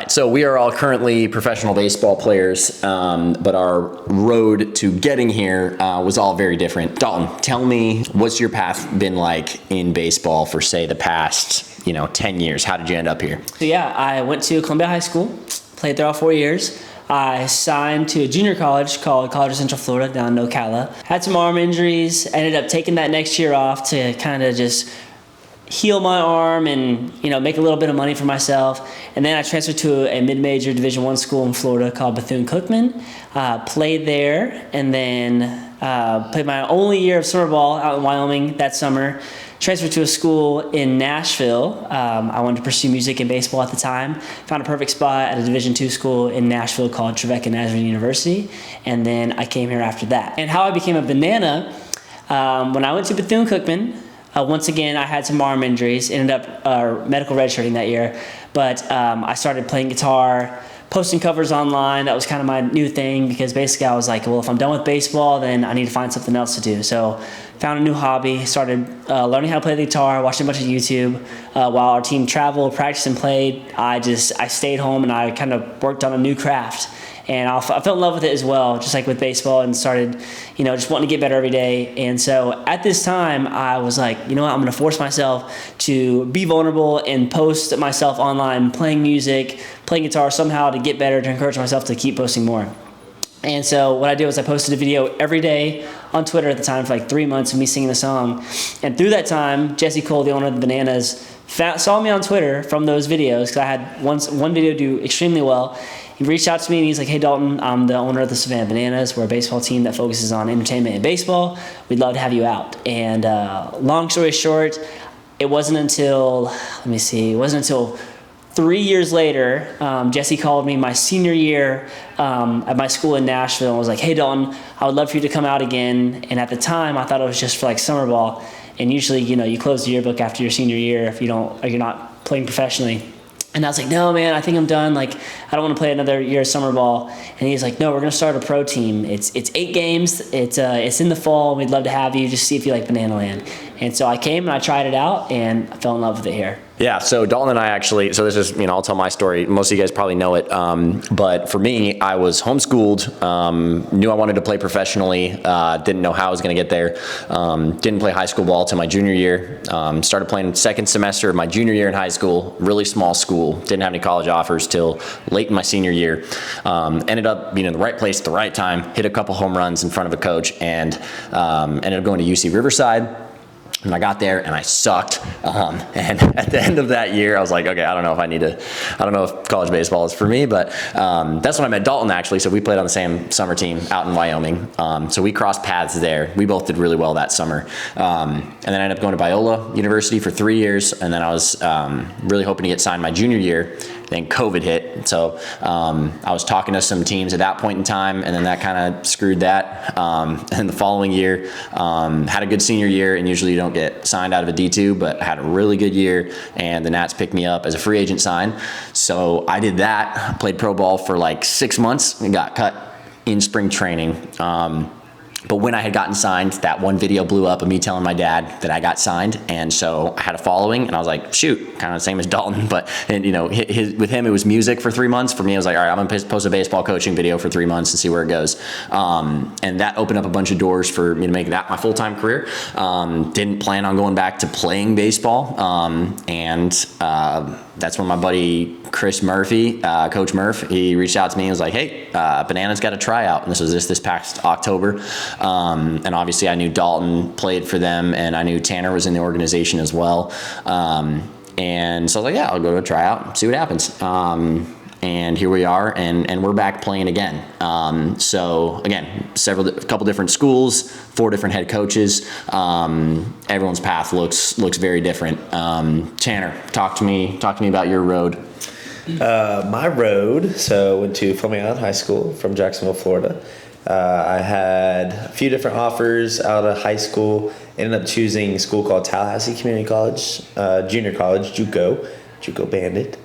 right, so we are all currently professional baseball players, but our road to getting here was all very different. Dalton, tell me, what's your path been like in baseball for, say, the past 10 years? How did you end up here? So yeah, I went to Columbia High School, played there all 4 years. I signed to a junior college called College of Central Florida down in Ocala. Had some arm injuries, ended up taking that next year off to kind of just heal my arm and make a little bit of money for myself. And then I transferred to a mid-major Division I school in Florida called Bethune-Cookman. Played there, and then played my only year of summer ball out in Wyoming that summer. Transferred to a school in Nashville. I wanted to pursue music and baseball at the time. Found a perfect spot at a Division II school in Nashville called Trevecca Nazarene University, and then I came here after that. And how I became a banana, when I went to Bethune-Cookman, once again, I had some arm injuries, ended up medical redshirting that year, but I started playing guitar, posting covers online. That was kind of my new thing, because basically I was like, well, if I'm done with baseball, then I need to find something else to do. So found a new hobby, started learning how to play the guitar, watched a bunch of YouTube. While our team traveled, practiced, and played, I stayed home and I kind of worked on a new craft. And I fell in love with it as well, just like with baseball, and started, just wanting to get better every day. And so at this time, I was like, I'm going to force myself to be vulnerable and post myself online, playing music, playing guitar somehow to get better, to encourage myself to keep posting more. And so what I did was I posted a video every day on Twitter at the time for like 3 months of me singing the song. And through that time, Jesse Cole, the owner of the Bananas, saw me on Twitter from those videos, because I had one video do extremely well. He reached out to me and he's like, hey Dalton, I'm the owner of the Savannah Bananas. We're a baseball team that focuses on entertainment and baseball. We'd love to have you out. And long story short, it wasn't until 3 years later, Jesse called me my senior year at my school in Nashville and was like, hey Dalton, I would love for you to come out again. And at the time, I thought it was just for like summer ball. And usually, you close the yearbook after your senior year if you're not playing professionally. And I was like, no, man, I think I'm done. Like, I don't want to play another year of summer ball. And he's like, no, we're going to start a pro team. It's 8 games. It's in the fall. We'd love to have you. Just see if you like Banana Land. And so I came and I tried it out and I fell in love with it here. Yeah, so Dalton and I actually, so this is, I'll tell my story. Most of you guys probably know it. But for me, I was homeschooled, knew I wanted to play professionally, didn't know how I was going to get there. Didn't play high school ball till my junior year. Started playing second semester of my junior year in high school, really small school. Didn't have any college offers till late in my senior year. Ended up being in the right place at the right time, hit a couple home runs in front of a coach, and ended up going to UC Riverside. And I got there and I sucked. And at the end of that year, I was like, okay, I don't know if college baseball is for me, but that's when I met Dalton actually. So we played on the same summer team out in Wyoming. So we crossed paths there. We both did really well that summer. And then I ended up going to Biola University for 3 years. And then I was really hoping to get signed my junior year. Then COVID hit. So I was talking to some teams at that point in time, and then that kind of screwed that. And the following year, had a good senior year, and usually you don't get signed out of a D2, but I had a really good year, and the Nats picked me up as a free agent sign. So I did that, played pro ball for like 6 months, and got cut in spring training. But when I had gotten signed, that one video blew up of me telling my dad that I got signed. And so I had a following, and I was like, shoot, kind of the same as Dalton. But, with him, it was music for 3 months. For me, I was like, all right, I'm going to post a baseball coaching video for 3 months and see where it goes. And that opened up a bunch of doors for me to make that my full-time career. Didn't plan on going back to playing baseball. That's when my buddy Chris Murphy, Coach Murph, he reached out to me and was like, hey, Banana's got a tryout. And this was this past October. And obviously I knew Dalton played for them, and I knew Tanner was in the organization as well. And so I was like, yeah, I'll go to a tryout, see what happens. And here we are, and we're back playing again. So again, a couple different schools, 4 different head coaches. Everyone's path looks very different. Tanner, talk to me about your road. My road, so went to Fleming Island High School from Jacksonville, Florida. I had a few different offers out of high school. Ended up choosing a school called Tallahassee Community College, junior college, JuCo Bandit.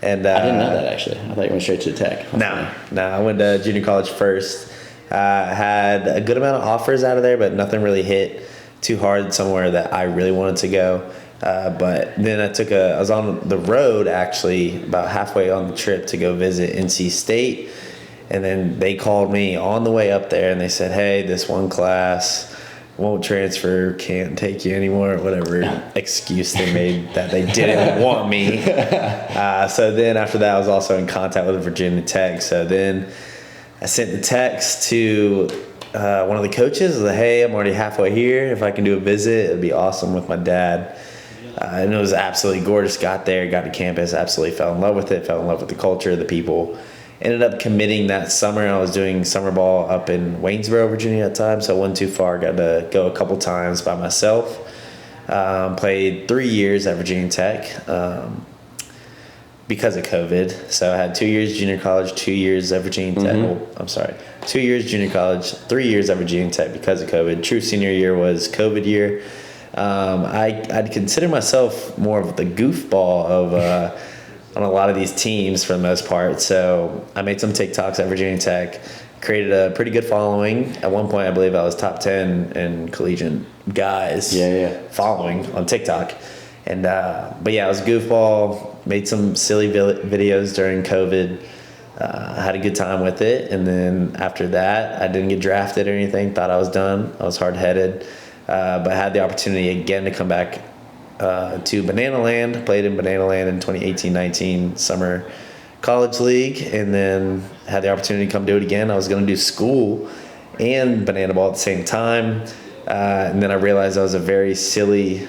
And I didn't know that actually. I thought you went straight to tech. No, I went to junior college first. Had a good amount of offers out of there, but nothing really hit too hard somewhere that I really wanted to go. But then I was on the road actually about halfway on the trip to go visit NC State. And then they called me on the way up there and they said, hey, this one class won't transfer, can't take you anymore, whatever excuse they made that they didn't want me. So then after that, I was also in contact with Virginia Tech. So then I sent the text to one of the coaches, like, hey, I'm already halfway here. If I can do a visit, it'd be awesome with my dad. And it was absolutely gorgeous. Got there, got to campus, absolutely fell in love with it, fell in love with the culture, the people. Ended up committing that summer. I was doing summer ball up in Waynesboro, Virginia at the time, so I wasn't too far. Got to go a couple times by myself. Played 3 years at Virginia Tech because of COVID. So I had 2 years junior college, 2 years at Virginia Tech. Oh, I'm sorry. 2 years junior college, 3 years at Virginia Tech because of COVID. True senior year was COVID year. I'd consider myself more of the goofball of on a lot of these teams for the most part. So I made some TikToks at Virginia Tech, created a pretty good following. At one point, I believe I was top 10 in collegiate guys following on TikTok. And but yeah, I was a goofball, made some silly videos during COVID. I had a good time with it. And then after that, I didn't get drafted or anything, thought I was done. I was hard-headed. But I had the opportunity again to come back to Banana Land, played in Banana Land in 2018-19 Summer College League, and then had the opportunity to come do it again. I was going to do school and Banana Ball at the same time, and then I realized that was a very silly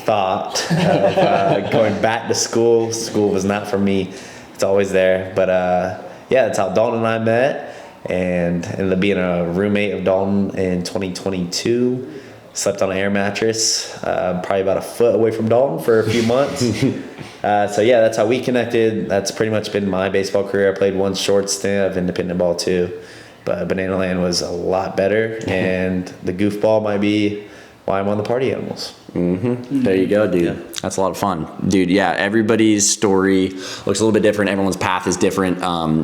thought of going back to school. School was not for me. It's always there. But yeah, that's how Dalton and I met, and ended up being a roommate of Dalton in 2022. Slept on an air mattress, probably about a foot away from Dalton for a few months. So yeah, that's how we connected. That's pretty much been my baseball career. I played one short stint of Independent Ball too, but Banana Land was a lot better, and the goofball might be why I'm on the Party Animals. There you go, dude. Yeah. That's a lot of fun. Dude, yeah, everybody's story looks a little bit different. Everyone's path is different.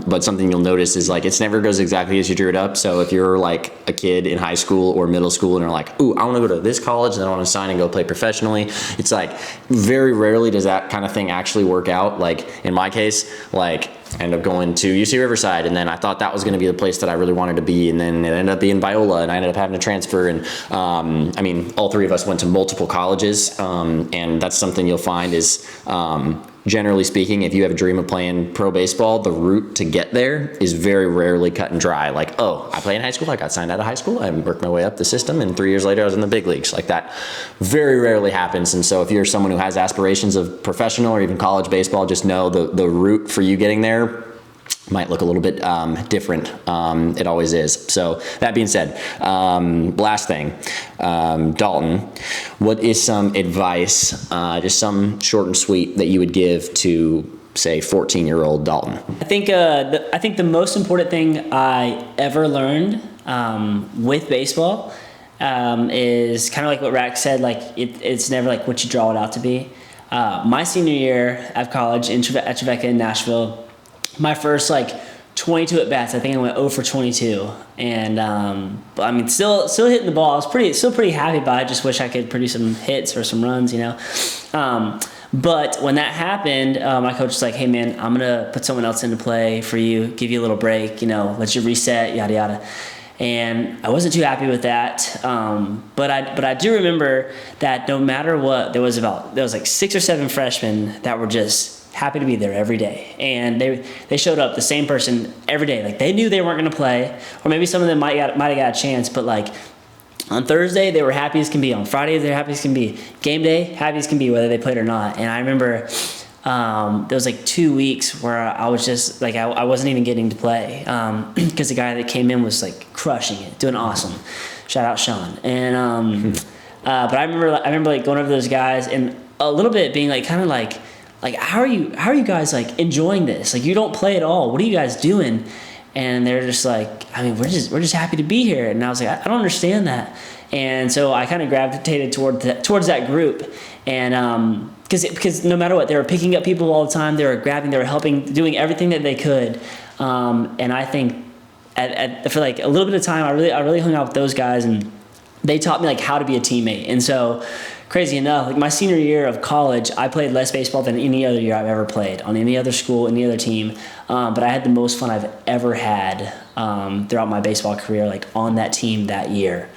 But something you'll notice is like, it never goes exactly as you drew it up. So if you're like a kid in high school or middle school and you're like, ooh, I want to go to this college and then I want to sign and go play professionally, it's like very rarely does that kind of thing actually work out. Like in my case, like I ended up going to UC Riverside, and then I thought that was going to be the place that I really wanted to be, and then it ended up being Biola, and I ended up having to transfer. And I mean, all three of us went to multiple colleges, and that's something you'll find is generally speaking, if you have a dream of playing pro baseball, the route to get there is very rarely cut and dry. Like, oh, I play in high school, I got signed out of high school, I worked my way up the system, and 3 years later I was in the big leagues. Like that very rarely happens. And so if you're someone who has aspirations of professional or even college baseball, just know the route for you getting there might look a little bit different. It always is. So that being said, last thing, Dalton, what is some advice, just some short and sweet, that you would give to, say, 14-year-old Dalton? I think the most important thing I ever learned with baseball is kind of like what RAC said. Like it's never like what you draw it out to be. My senior year of college at Trevecca in Nashville, my first like 22 at bats, I think I went 0 for 22, and I mean still hitting the ball. I was still pretty happy, but I just wish I could produce some hits or some runs, you know. But when that happened, my coach was like, "Hey man, I'm gonna put someone else into play for you, give you a little break, you know, let you reset, yada yada." And I wasn't too happy with that, but I do remember that no matter what, there was like 6 or 7 freshmen that were just happy to be there every day, and they showed up, the same person every day. Like they knew they weren't going to play, or maybe some of them might have got a chance, but like on Thursday they were happy as can be, on Friday they're happy as can be, game day happy as can be, whether they played or not. And I remember there was like 2 weeks where I was just like I wasn't even getting to play because the guy that came in was like crushing it, doing awesome. Shout out Sean. And but I remember like going over to those guys and a little bit being like kind of like how are you guys like enjoying this? Like you don't play at all. What are you guys doing? And they're just like, I mean, we're just happy to be here. And I was like, I don't understand that. And so I kind of gravitated towards that group. And because no matter what, they were picking up people all the time. They were grabbing, they were helping, doing everything that they could. And I think for like a little bit of time, I really hung out with those guys, and they taught me like how to be a teammate. And so crazy enough, like my senior year of college, I played less baseball than any other year I've ever played on any other school, any other team. But I had the most fun I've ever had throughout my baseball career, like on that team that year,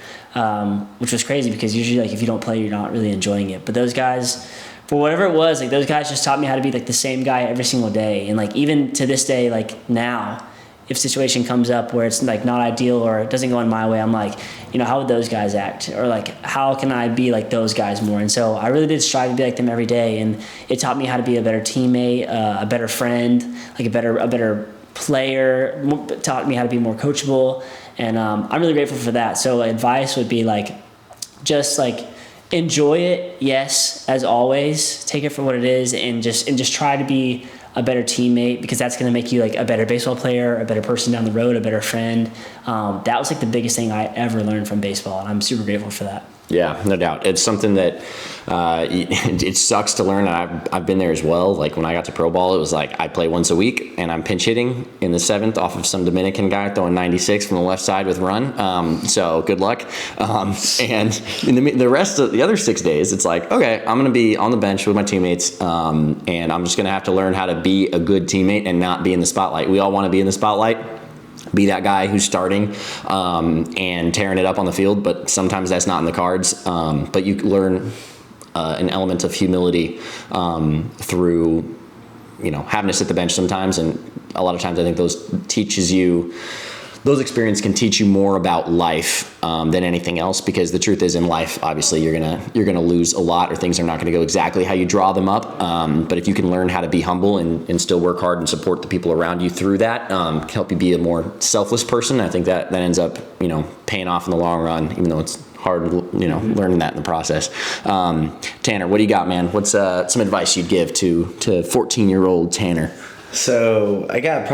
which was crazy because usually like if you don't play, you're not really enjoying it. But those guys, for whatever it was, like those guys just taught me how to be like the same guy every single day. And like even to this day, like now, if a situation comes up where it's like not ideal or it doesn't go in my way, I'm like, how would those guys act? Or like, how can I be like those guys more? And so I really did strive to be like them every day. And it taught me how to be a better teammate, a better friend, like a better player, taught me how to be more coachable. And I'm really grateful for that. So advice would be like, just like enjoy it. Yes, as always, take it for what it is and just try to be a better teammate, because that's going to make you like a better baseball player, a better person down the road, a better friend. That was like the biggest thing I ever learned from baseball, and I'm super grateful for that. Yeah, no doubt. It's something that it sucks to learn. I've been there as well. Like when I got to pro ball, it was like I play once a week and I'm pinch hitting in the 7th off of some Dominican guy throwing 96 from the left side with run. So good luck. And in the rest of the other 6 days, it's like, okay, I'm going to be on the bench with my teammates, and I'm just going to have to learn how to be a good teammate and not be in the spotlight. We all want to be in the spotlight. Be that guy who's starting and tearing it up on the field, but sometimes that's not in the cards. But you learn an element of humility through, having to sit the bench sometimes, and a lot of times I think those experiences can teach you more about life than anything else, because the truth is in life, obviously you're gonna lose a lot, or things are not gonna go exactly how you draw them up. But if you can learn how to be humble and still work hard and support the people around you through that, can help you be a more selfless person. I think that ends up, paying off in the long run, even though it's hard, learning that in the process. Tanner, what do you got, man? What's some advice you'd give to 14-year-old Tanner? So I got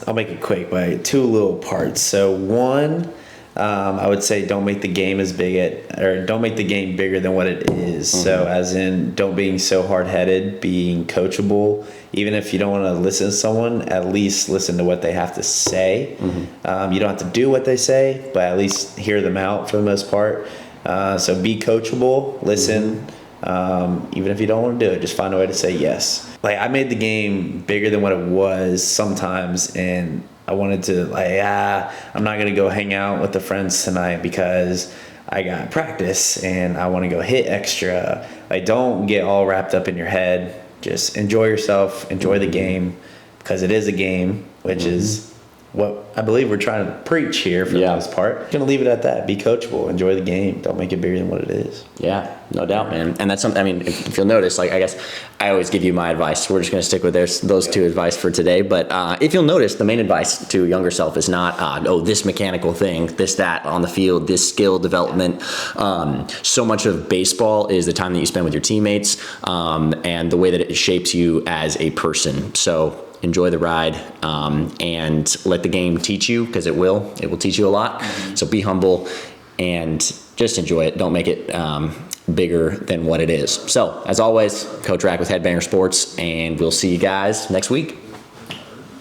I'll make it quick, but 2 little parts. So one, I would say don't make the game don't make the game bigger than what it is. Mm-hmm. So as in, don't being so hard-headed, being coachable. Even if you don't want to listen to someone, at least listen to what they have to say. Mm-hmm. You don't have to do what they say, but at least hear them out for the most part. So be coachable, listen. Mm-hmm. Even if you don't want to do it, just find a way to say yes. Like I made the game bigger than what it was sometimes, and I wanted to I'm not gonna go hang out with the friends tonight because I got practice and I want to go hit extra. Like don't get all wrapped up in your head. Just enjoy yourself, enjoy the game, because it is a game, which is what I believe we're trying to preach here for the most part. I'm gonna leave it at that. Be coachable, enjoy the game, don't make it bigger than what it is. Yeah, no doubt, man. And that's something, I mean, if you'll notice, I guess I always give you my advice. We're just gonna stick with those 2 advice for today. But if you'll notice, the main advice to younger self is not, this mechanical thing, this, that on the field, this skill development. So much of baseball is the time that you spend with your teammates, and the way that it shapes you as a person. So enjoy the ride, and let the game teach you, because it will teach you a lot. Mm-hmm. So be humble and just enjoy it. Don't make it bigger than what it is. So as always, Coach RAC with Headbanger Sports, and we'll see you guys next week.